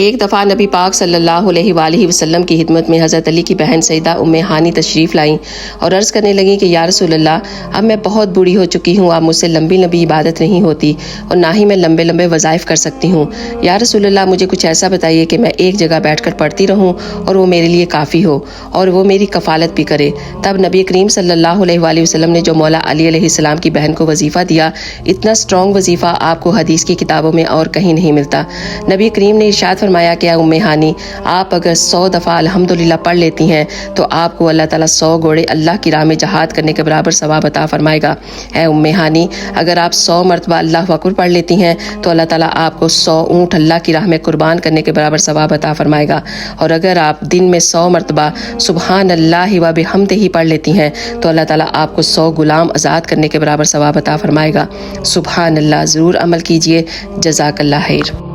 ایک دفعہ نبی پاک صلی اللہ علیہ وآلہ وسلم کی خدمت میں حضرت علی کی بہن سیدہ ام ہانی تشریف لائیں اور عرض کرنے لگیں کہ یا رسول اللہ، اب میں بہت بوڑھی ہو چکی ہوں، اب مجھ سے لمبی لمبی عبادت نہیں ہوتی اور نہ ہی میں لمبے لمبے وظائف کر سکتی ہوں۔ یا رسول اللہ، مجھے کچھ ایسا بتائیے کہ میں ایک جگہ بیٹھ کر پڑھتی رہوں اور وہ میرے لیے کافی ہو اور وہ میری کفالت بھی کرے۔ تب نبی کریم صلی اللہ علیہ وآلہ وسلم نے جو مولا علی علیہ السلام کی بہن کو وظیفہ دیا، اتنا سٹرونگ وظیفہ آپ کو حدیث کی کتابوں میں اور کہیں نہیں ملتا۔ نبی کریم نے ارشاد فرمایا کہ ام ہانی، آپ اگر 100 دفعہ الحمدللہ پڑھ لیتی ہیں تو آپ کو اللہ تعالیٰ 100 گھوڑے اللہ کی راہ میں جہاد کرنے کے برابر ثواب عطا فرمائے گا۔ اے ام ہانی، اگر آپ 100 مرتبہ اللہ اکبر پڑھ لیتی ہیں تو اللہ تعالیٰ آپ کو 100 اونٹ اللہ کی راہ میں قربان کرنے کے برابر ثواب عطا فرمائے گا، اور اگر آپ دن میں 100 مرتبہ سبحان اللہ و بحمدہ ہی پڑھ لیتی ہیں تو اللہ تعالیٰ آپ کو 100 غلام آزاد کرنے کے برابر ثواب عطا فرمائے گا۔ سبحان اللہ، ضرور عمل کیجئے۔ جزاک اللہ خیر۔